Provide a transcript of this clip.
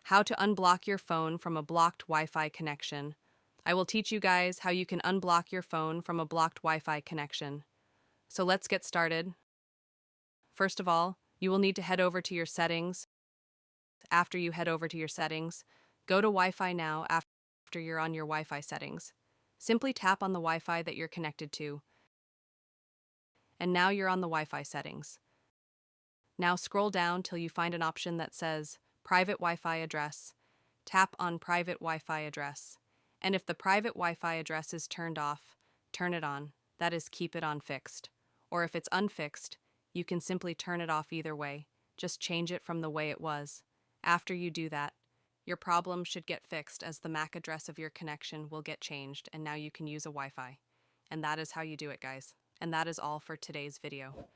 how to unblock your phone from a blocked Wi-Fi connection. I will teach you guys how you can unblock your phone from a blocked Wi-Fi connection. So let's get started. First of all, you will need to head over to your settings. After you head over to your settings, go to Wi-Fi now after you're on your Wi-Fi settings. Simply tap on the Wi-Fi that you're connected to. And now you're on the Wi-Fi settings. Now scroll down till you find an option that says Private Wi-Fi Address. Tap on Private Wi-Fi Address. And if the private Wi-Fi address is turned off, turn it on. That is, keep it on fixed. Or if it's unfixed, you can simply turn it off either way. Just change it from the way it was. After you do that, your problem should get fixed as the MAC address of your connection will get changed and now you can use a Wi-Fi. And that is how you do it, guys. And that is all for today's video.